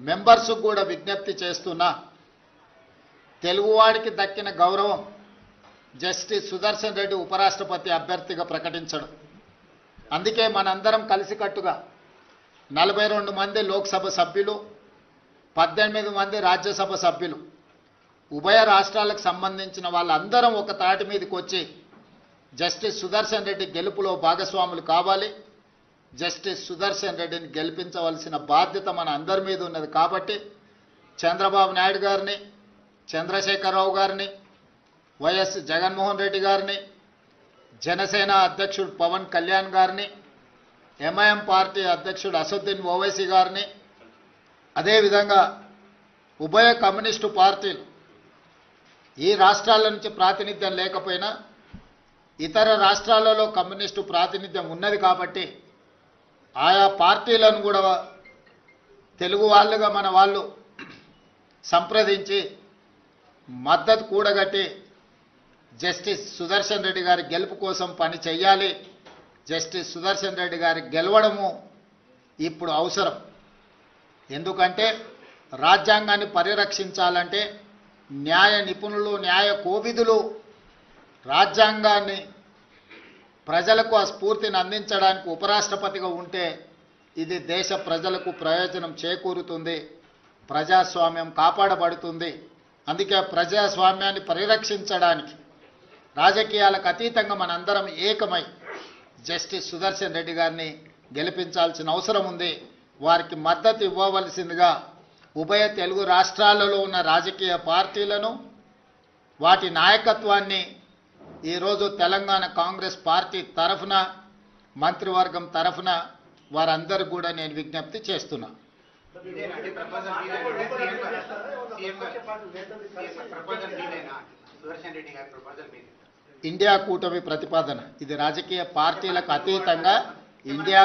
Members కూడా విజ్ఞప్తి చేస్తున్నా, తెలుగువాడికి దక్కిన గౌరవం జస్టిస్ సుదర్శన్ రెడ్డి ఉపరాష్ట్రపతి అభ్యర్థిగా ప్రకటించడం. అందుకే మనందరం కలిసికట్టుగా 42 మంది లోక్సభ సభ్యులు, 18 మంది రాజ్యసభ సభ్యులు, ఉభయ రాష్ట్రాలకు సంబంధించిన వాళ్ళందరం ఒక తాటి మీదకి వచ్చి జస్టిస్ సుదర్శన్ రెడ్డి గెలుపులో భాగస్వాములు కావాలి. జస్టిస్ సుదర్శన్ రెడ్డిని గెలిపించవలసిన బాధ్యత మన అందరి మీద ఉన్నది. కాబట్టి చంద్రబాబు నాయుడు గారిని, చంద్రశేఖరరావు గారిని, వైఎస్ జగన్మోహన్ రెడ్డి గారిని, జనసేన అధ్యక్షుడు పవన్ కళ్యాణ్ గారిని, ఎంఐఎం పార్టీ అధ్యక్షుడు అసదుద్దీన్ ఓవైసీ గారిని, అదేవిధంగా ఉభయ కమ్యూనిస్టు పార్టీలు ఈ రాష్ట్రాల నుంచి ప్రాతినిధ్యం లేకపోయినా ఇతర రాష్ట్రాలలో కమ్యూనిస్టు ప్రాతినిధ్యం ఉన్నది కాబట్టి ఆయా పార్టీలను కూడా తెలుగు వాళ్ళుగా మన వాళ్ళు సంప్రదించి మద్దతు కూడగట్టి జస్టిస్ సుదర్శన్ రెడ్డి గారి గెలుపు కోసం పని చేయాలి. జస్టిస్ సుదర్శన్ రెడ్డి గారి గెలవడము ఇప్పుడు అవసరం. ఎందుకంటే రాజ్యాంగాన్ని పరిరక్షించాలంటే న్యాయ నిపుణులు, న్యాయ కోవిదులు రాజ్యాంగాన్ని ప్రజలకు ఆ స్ఫూర్తిని అందించడానికి ఉపరాష్ట్రపతిగా ఉంటే ఇది దేశ ప్రజలకు ప్రయోజనం చేకూరుతుంది, ప్రజాస్వామ్యం కాపాడబడుతుంది. అందుకే ప్రజాస్వామ్యాన్ని పరిరక్షించడానికి రాజకీయాలకు అతీతంగా మనందరం ఏకమై జస్టిస్ సుదర్శన్ రెడ్డి గారిని గెలిపించాల్సిన అవసరం ఉంది. వారికి మద్దతు ఇవ్వవలసిందిగా ఉభయ తెలుగు రాష్ట్రాలలో ఉన్న రాజకీయ పార్టీలను, వాటి నాయకత్వాన్ని ఈరోజు తెలంగాణ కాంగ్రెస్ పార్టీ తరఫున, మంత్రివర్గం తరఫున వారందరూ కూడా నేను విజ్ఞప్తి చేస్తున్నా. ఇండియా కూటమి ప్రతిపాదన ఇది రాజకీయ పార్టీలకు అతీతంగా ఇండియా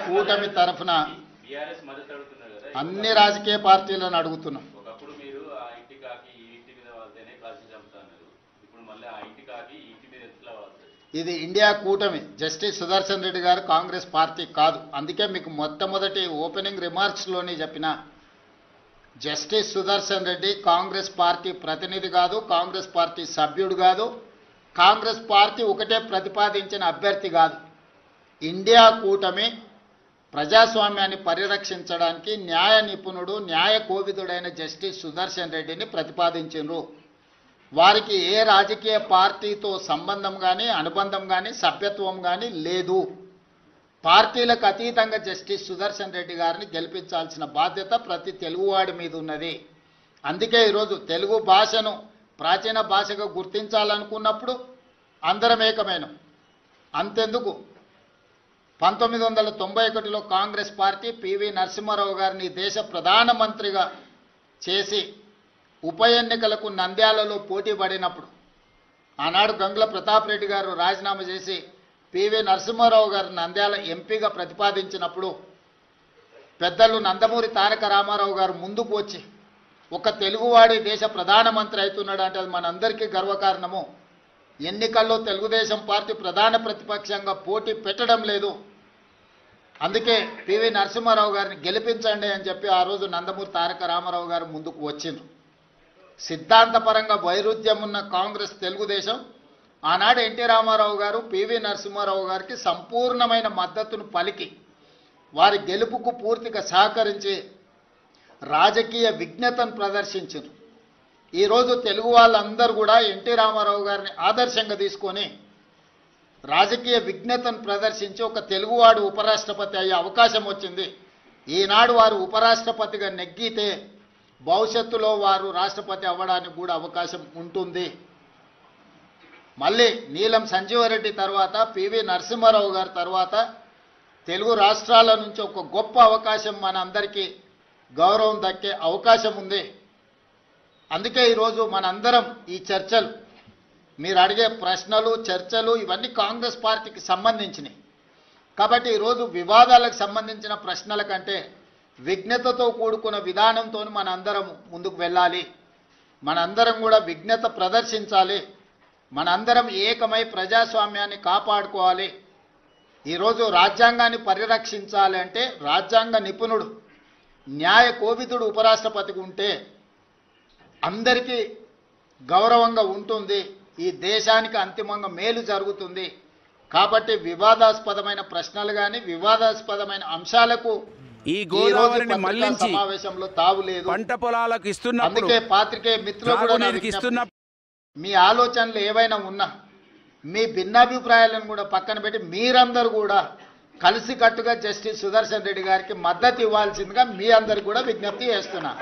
కూటమి తరఫున అన్ని రాజకీయ పార్టీలను అడుగుతున్నాం. ఇది ఇండియా కూటమి, జస్టిస్ సుదర్శన్ రెడ్డి గారు కాంగ్రెస్ పార్టీ కాదు. అందుకే మీకు మొట్టమొదటి ఓపెనింగ్ రిమార్క్స్లోనే చెప్పిన, జస్టిస్ సుదర్శన్ రెడ్డి కాంగ్రెస్ పార్టీ ప్రతినిధి కాదు, కాంగ్రెస్ పార్టీ సభ్యుడు కాదు, కాంగ్రెస్ పార్టీ ఒకటే ప్రతిపాదించిన అభ్యర్థి కాదు. ఇండియా కూటమి ప్రజాస్వామ్యాన్ని పరిరక్షించడానికి న్యాయ నిపుణుడు, న్యాయ కోవిదుడైన జస్టిస్ సుదర్శన్ రెడ్డిని ప్రతిపాదించారు. వారికి ఏ రాజకీయ పార్టీతో సంబంధం కానీ, అనుబంధం కానీ, సభ్యత్వం కానీ లేదు. పార్టీలకు అతీతంగా జస్టిస్ సుదర్శన్ రెడ్డి గారిని గెలిపించాల్సిన బాధ్యత ప్రతి తెలుగువాడి మీద ఉన్నది. అందుకే ఈరోజు తెలుగు భాషను ప్రాచీన భాషగా గుర్తించాలనుకున్నప్పుడు అందరం ఏకమైనం. అంతెందుకు 1991లో కాంగ్రెస్ పార్టీ పివి నరసింహారావు గారిని దేశ ప్రధానమంత్రిగా చేసి ఉప ఎన్నికలకు నంద్యాలలో పోటీ పడినప్పుడు ఆనాడు గంగుల ప్రతాప్ రెడ్డి గారు రాజీనామా చేసి పివి నరసింహారావు గారు నంద్యాల ఎంపీగా ప్రతిపాదించినప్పుడు పెద్దలు నందమూరి తారక రామారావు గారు ముందుకు వచ్చి ఒక తెలుగువాడి దేశ ప్రధానమంత్రి అవుతున్నాడు అంటే అది మనందరికీ గర్వకారణము. ఎన్నికల్లో తెలుగుదేశం పార్టీ ప్రధాన ప్రతిపక్షంగా పోటీ పెట్టడం లేదు, అందుకే పివి నరసింహారావు గారిని గెలిపించండి అని చెప్పి ఆ రోజు నందమూరి తారక రామారావు గారు ముందుకు వచ్చిండ్రు. సిద్ధాంతపరంగా వైరుధ్యం ఉన్న కాంగ్రెస్, తెలుగుదేశం ఆనాడు ఎన్టీ రామారావు గారు పివి నరసింహారావు గారికి సంపూర్ణమైన మద్దతును పలికి వారి గెలుపుకు పూర్తిగా సహకరించి రాజకీయ విజ్ఞతను ప్రదర్శించారు. ఈరోజు తెలుగు వాళ్ళందరూ కూడా ఎన్టీ రామారావు గారిని ఆదర్శంగా తీసుకొని రాజకీయ విజ్ఞతను ప్రదర్శించి ఒక తెలుగువాడు ఉపరాష్ట్రపతి అయ్యే అవకాశం వచ్చింది. ఈనాడు వారు ఉపరాష్ట్రపతిగా నెగ్గితే భవిష్యత్తులో వారు రాష్ట్రపతి అవ్వడానికి కూడా అవకాశం ఉంటుంది. మళ్ళీ నీలం సంజీవరెడ్డి తర్వాత పివి నరసింహారావు గారి తర్వాత తెలుగు రాష్ట్రాల నుంచి ఒక గొప్ప అవకాశం మన అందరికీ గౌరవం దక్కే అవకాశం ఉంది. అందుకే ఈరోజు మనందరం ఈ చర్చలు, మీరు అడిగే ప్రశ్నలు, చర్చలు ఇవన్నీ కాంగ్రెస్ పార్టీకి సంబంధించినవి. కాబట్టి ఈరోజు వివాదాలకు సంబంధించిన ప్రశ్నల కంటే విజ్ఞతతో కూడుకున్న విధానంతో మనందరం ముందుకు వెళ్ళాలి. మనందరం కూడా విజ్ఞత ప్రదర్శించాలి. మనందరం ఏకమై ప్రజాస్వామ్యాన్ని కాపాడుకోవాలి. ఈరోజు రాజ్యాంగాన్ని పరిరక్షించాలి అంటే రాజ్యాంగ నిపుణుడు న్యాయ కోవిదుడు ఉపరాష్ట్రపతికి ఉంటే అందరికీ గౌరవంగా ఉంటుంది, ఈ దేశానికి అంతిమంగా మేలు జరుగుతుంది. కాబట్టి వివాదాస్పదమైన ప్రశ్నలు కానీ వివాదాస్పదమైన అంశాలకు ఈ గోదావరిని పత్రికా మళ్లించి సమావేశంలో తావు లేదు. పంట పొలాలకు ఇస్తున్నప్పుడు, అందుకే పాత్రికేయ మిత్రులు కూడా నా విజ్ఞప్తి, మీ ఆలోచనలు ఏవైనా ఉన్నా మీ భిన్నాభిప్రాయాలను కూడా పక్కన పెట్టి మీరందరూ కూడా కలిసికట్టుగా జస్టిస్ సుదర్శన్ రెడ్డి గారికి మద్దతు ఇవ్వాల్సిందిగా మీ అందరు కూడా విజ్ఞప్తి చేస్తున్నా.